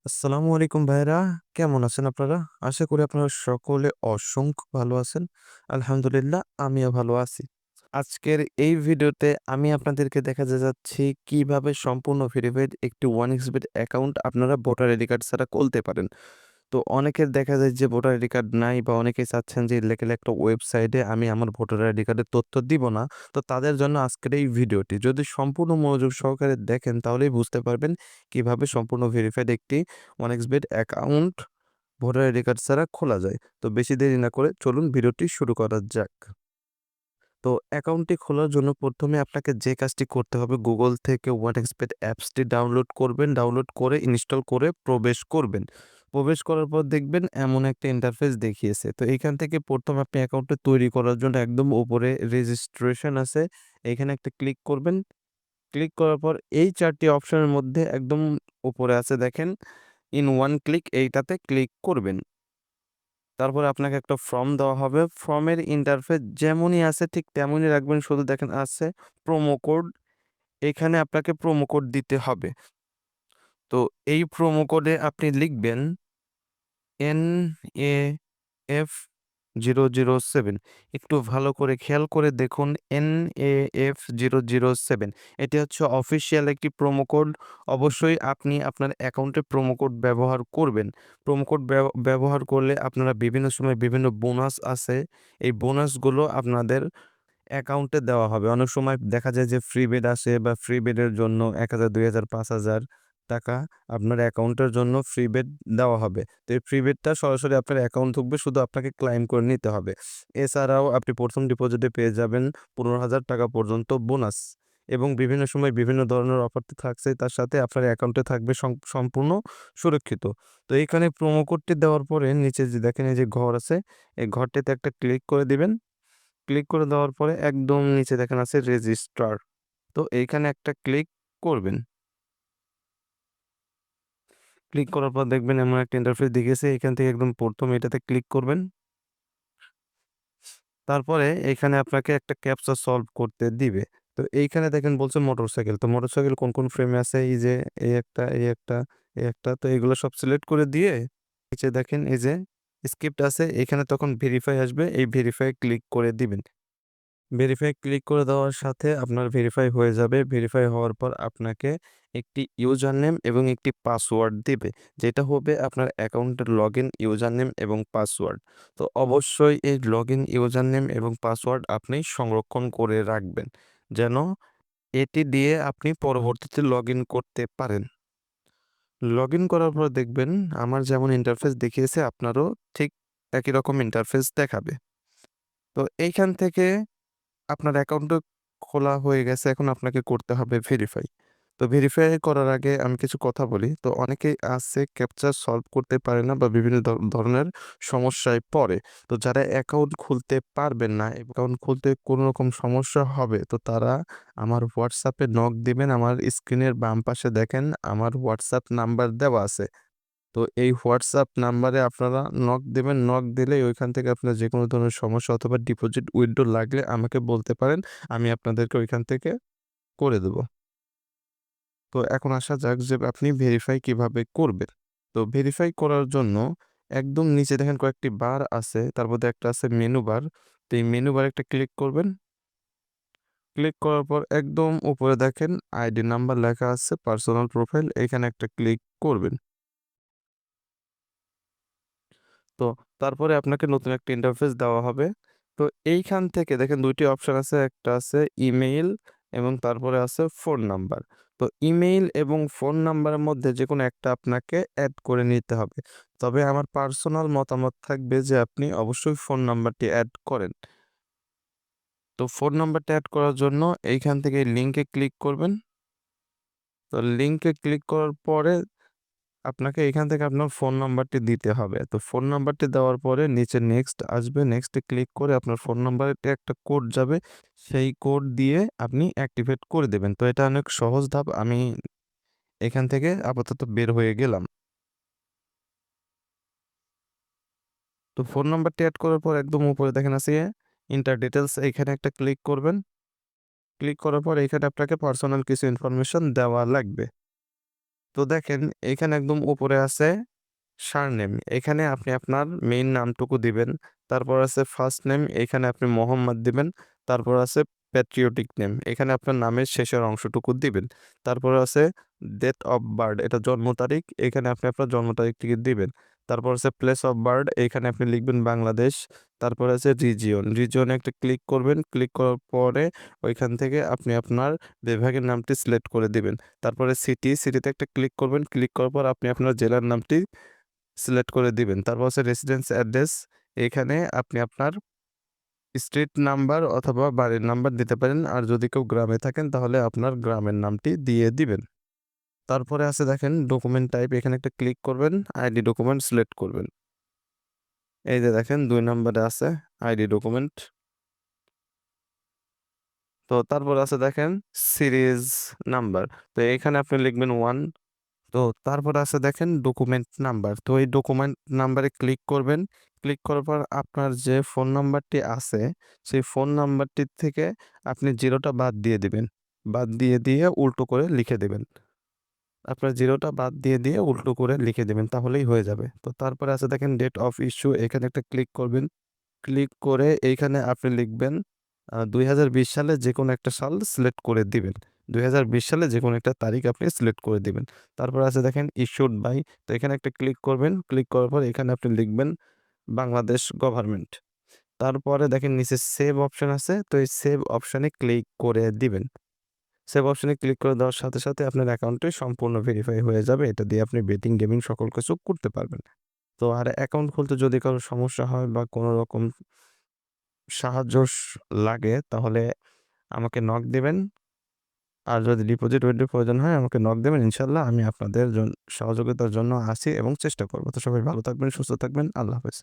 আসসালামু আলাইকুম ভাইরা। কেমন আছেন আপনারা? আশা করি আপনারা সকলে অসংখ্য ভালো আছেন। আলহামদুলিল্লাহ আমিও ভালো আছি। আজকের এই ভিডিওতে আমি আপনাদেরকে দেখাতে যাচ্ছি কিভাবে সম্পূর্ণ ভেরিফাইড একটি 1xBet অ্যাকাউন্ট আপনারা ভোটার আইডি কার্ড ছাড়া খুলতে পারেন। তো অনেকের দেখা যায় যে ভোটার আইডি কার্ড নাই বা অনেকেই চাচ্ছেন যে ইল্লিগাল একটা ওয়েবসাইটে আমি আমার ভোটার আইডি কার্ডের তথ্য দিব না। তো তাদের জন্য আজকের এই ভিডিওটি। যদি সম্পূর্ণ মনোযোগ সহকারে দেখেন তাহলেই বুঝতে পারবেন কিভাবে সম্পূর্ণ ভেরিফাইড একটি 1xBet account voter ID card ছাড়া খোলা যায়। তো বেশি দেরি না করে চলুন ভিডিওটি শুরু করা যাক। তো অ্যাকাউন্টটি খোলার জন্য ১ম এ আপনাকে যে কাজটি করতে হবে Google থেকে 1xBet অ্যাপসটি ডাউনলোড করবেন। ডাউনলোড করে ইনস্টল করে প্রবেশ করবেন। প্রবেশ করার পর দেখবেন এমন একটা ইন্টারফেস দেখিয়েছে। তো এইখান থেকে ১ম আপনি অ্যাকাউন্টটা তৈরি করার জন্য একদম উপরে রেজিস্ট্রেশন আছে। এখানে একটা ক্লিক করবেন। ক্লিক করার পর এই ৪ টি অপশনের মধ্যে একদম উপরে আছে দেখেন ইন ওয়ান ক্লিক এইটাতে ক্লিক করবেন। তারপরে আপনাকে একটা ফর্ম দেওয়া হবে। ফর্মের ইন্টারফেস যেমনই আছে ঠিক তেমনই রাখবেন। শুধু দেখেন আছে প্রোমো কোড। এখানে আপনাকে প্রোমো কোড দিতে হবে। তো এই প্রোমো কোডে আপনি লিখবেন NAF007। একটু ভালো করে খেয়াল করে দেখুন NAF007 এটি হচ্ছে অফিসিয়াল একটি প্রোমো কোড। অবশ্যই আপনি আপনার অ্যাকাউন্টে প্রোমো কোড ব্যবহার করবেন। প্রোমো কোড ব্যবহার করলে আপনারা বিভিন্ন সময় বিভিন্ন বোনাস আছে। এই বোনাসগুলো আপনাদের অ্যাকাউন্টে দেওয়া হবে। অনেক সময় দেখা যায় যে ফ্রি বেড আসে বা ফ্রি বেডের জন্য ১,০০০, ২,০০০, ৫,০০০ টাকা আপনার অ্যাকাউন্টের জন্য ফ্রি বেড দেওয়া হবে। তো এই ফ্রি বেডটা সরাসরি আপনার অ্যাকাউন্ট ঢুকবে, শুধু আপনাকে ক্লাইম করে নিতে হবে। এছাড়াও আপনি ১ম ডিপোজিটে পেয়ে যাবেন ৳১৫,০০০ পর্যন্ত বোনাস এবং বিভিন্ন সময় বিভিন্ন ধরনের অফার তো থাকছেই। তার সাথে আপনার অ্যাকাউন্টে থাকবে সম্পূর্ণ সুরক্ষিত। তো এইখানে প্রোমো কোডটি দেওয়ার পরে নিচে যে দেখেন এই যে ঘর আছে, এই ঘরটিতে একটা ক্লিক করে দিবেন। ক্লিক করে দেওয়ার পরে একদম নিচে দেখেন আছে রেজিস্টার। তো এইখানে একটা ক্লিক করবেন। ক্লিক করার পর দেখবেন এমন একটা ইন্টারফেস দেখিয়েছে। এখান থেকে একদম ১ম এটাতে ক্লিক করবেন। তারপরে এইখানে আপনাকে একটা ক্যাপচা সলভ করতে দিবে। তো এইখানে দেখেন বলছে মোটরসাইকেল। তো মোটরসাইকেল কোন ফ্রেমে আছে এই যে এই একটা, এই একটা, এই একটা। তো এগুলো সব সিলেক্ট করে দিয়ে নিচে দেখেন এই যে স্ক্রিপ্ট আছে, এখানে তখন ভেরিফাই আসবে। এই ভেরিফাই ক্লিক করে দিবেন। ভেরিফাই ক্লিক করে দেওয়ার সাথে আপনার ভেরিফাই হয়ে যাবে। ভেরিফাই হওয়ার পর আপনাকে একটি ইউজার নেম এবং একটি পাসওয়ার্ড দিবে। যেটা হবে আপনার অ্যাকাউন্টের লগইন ইউজার নেম এবং পাসওয়ার্ড। তো অবশ্যই এই লগইন ইউজার নেম এবং পাসওয়ার্ড আপনি সংরক্ষণ করে রাখবেন। যেন এটি দিয়ে আপনি পরবর্তীতে লগইন করতে পারেন। লগইন করার পর দেখবেন আমার যেমন ইন্টারফেস দেখিয়েছে আপনারও ঠিক একই রকম ইন্টারফেস দেখাবে। তো এইখান থেকে আপনার অ্যাকাউন্টও খোলা হয়ে গেছে। এখন আপনাকে করতে হবে ভেরিফাই। তো ভেরিফাই করার আগে আমি কিছু কথা বলি। তো অনেকেই আছে ক্যাপচা সলভ করতে পারে না বা বিভিন্ন ধরনের সমস্যায় পড়ে। তো যারা অ্যাকাউন্ট খুলতে পারবেন না, অ্যাকাউন্ট খুলতে কোনো রকম সমস্যা হবে, তো তারা আমার WhatsApp এ নক দিবেন। আমার স্ক্রিনের বাম পাশে দেখেন আমার WhatsApp নাম্বার দেওয়া আছে। তো এই WhatsApp নাম্বারে আপনারা নক দিবেন। নক দিলেই ওইখান থেকে আপনার যেকোনো ধরনের সমস্যা অথবা ডিপোজিট উইথড্র লাগলে আমাকে বলতে পারেন। আমি আপনাদেরকে ওইখান থেকে করে দেব। তো এখন আসা যাক যে আপনি ভেরিফাই কিভাবে করবেন। তো ভেরিফাই করার জন্য একদম নিচে দেখেন কয়েকটি বার আছে। তার মধ্যে একটা আছে মেনু বার। তো এই মেনু বারে একটা ক্লিক করবেন। ক্লিক করার পর একদম উপরে দেখেন আইডি নাম্বার লেখা আছে, পার্সোনাল প্রোফাইল। এখানে একটা ক্লিক করবেন। তো তারপরে আপনাকে নতুন একটা ইন্টারফেস দেওয়া হবে। তো এইখান থেকে দেখেন ২ টি অপশন আছে। একটা আছে ইমেইল এবং তারপরে আছে ফোন নাম্বার। তো ইমেইল এবং ফোন নাম্বারের মধ্যে যেকোনো একটা আপনাকে এড করে নিতে হবে। তবে আমার পার্সোনাল মতামত থাকবে যে আপনি অবশ্যই ফোন নাম্বারটি এড করেন। তো ফোন নাম্বারটা এড করার জন্য এইখান থেকে লিংকে ক্লিক করবেন। তো লিংকে ক্লিক করার পরে আপনাকে এখান থেকে আপনার ফোন নাম্বারটি দিতে হবে। তো ফোন নাম্বারটি দেওয়ার পরে নিচে নেক্সট আসবে। নেক্সটে ক্লিক করে আপনার ফোন নাম্বারে একটা কোড যাবে। সেই কোড দিয়ে আপনি অ্যাক্টিভেট করে দেবেন। তো এটা অনেক সহজ ধাপ। আমি এখান থেকে আপাতত বের হয়ে গেলাম। তো ফোন নাম্বারটি এড করার পর একদম উপরে দেখেন আছে এন্টার ডিটেইলস, এইখানে একটা ক্লিক করবেন। ক্লিক করার পর এখানে আপনাকে পার্সোনাল কিছু ইনফরমেশন দেওয়া লাগবে। তো দেখেন এইখানে একদম উপরে আছে সারনেম। এখানে আপনি আপনার মেইন নামটুকু দিবেন। তারপর আছে ফার্স্ট নেম, এখানে আপনি মোহাম্মদ দিবেন। তারপর আছে প্যাট্রিয়টিক নেম, এখানে আপনার নামের শেষের অংশটুকু দিবেন। তারপর আছে ডেট অফ বার্থ, এটা জন্ম তারিখ, এখানে আপনি আপনার জন্ম তারিখটিকে দিবেন। তারপর আছে প্লেস অফ বার্থ, এখানে আপনি লিখবেন বাংলাদেশ। তারপর আছে রিজিয়ন, রিজিয়নে একটা ক্লিক করবেন। ক্লিক করার পরে ওইখান থেকে আপনি আপনার বিভাগের নামটি সিলেক্ট করে দিবেন। তারপরে সিটি, সিটিতে একটা ক্লিক করবেন। ক্লিক করার পর আপনি আপনার জেলার নামটি সিলেক্ট করে দিবেন। তারপর হচ্ছে রেসিডেন্স অ্যাড্রেস, এখানে আপনি আপনার স্ট্রিট নাম্বার অথবা বাড়ির নাম্বার দিতে পারেন। আর যদি কেউ গ্রামে থাকেন তাহলে আপনার গ্রামের নামটি দিয়ে দিবেন। তারপরে আছে দেখেন ডকুমেন্ট টাইপ, এখানে একটা ক্লিক করবেন, আইডি ডকুমেন্ট সিলেক্ট করবেন। এই যে দেখেন 2 নম্বরে আছে আইডি ডকুমেন্ট। তো তারপর আছে দেখেন সিরিজ নাম্বার, তো এখানে আপনি লিখবেন 1। তো তারপর আছে দেখেন ডকুমেন্ট নাম্বার, তো এই ডকুমেন্ট নাম্বারে ক্লিক করবেন। ক্লিক করার পর আপনার যে ফোন নাম্বারটি আছে সেই ফোন নাম্বারটির থেকে আপনি 0টা বাদ দিয়ে দিবেন। বাদ দিয়ে উল্টো করে লিখে দিবেন। আপনার 0টা বাদ দিয়ে উল্টো করে লিখে দিবেন, তাহলেই হয়ে যাবে। তো তারপরে আছে দেখেন ডেট অফ ইস্যু, এখানে একটা ক্লিক করবেন। ক্লিক করে এইখানে আপনি লিখবেন 2020 সালে যেকোনো একটা সাল সিলেক্ট করে দিবেন। 2020 সালে যেকোনো একটা তারিখ আপনি সিলেক্ট করে দিবেন। তারপর আছে দেখেন ইস্যুড বাই, তো এখানে একটা ক্লিক করবেন। ক্লিক করার পর এখানে আপনি লিখবেন বাংলাদেশ গভর্নমেন্ট। তারপরে দেখেন নিচে সেভ অপশন আছে, তো এই সেভ অপশনে ক্লিক করে দিবেন। সেভ অপশনে ক্লিক করে দেওয়ার সাথে আপনার অ্যাকাউন্টটি সম্পূর্ণ ভেরিফাই হয়ে যাবে। এটা দিয়ে আপনি বেটিং, গেমিং সকল কিছু করতে পারবেন। তো আর অ্যাকাউন্ট খুলতে যদি কারো সমস্যা হয় বা কোনো রকম সাহায্য লাগে তাহলে আমাকে নক দিবেন। আর যদি ডিপোজিট উইথড্র প্রয়োজন হয় আমাকে নক দিবেন। ইনশাআল্লাহ আমি আপনাদের সহযোগিতার জন্য আছি এবং চেষ্টা করব। তো সবাই ভালো থাকবেন, সুস্থ থাকবেন। আল্লাহ হাফেজ।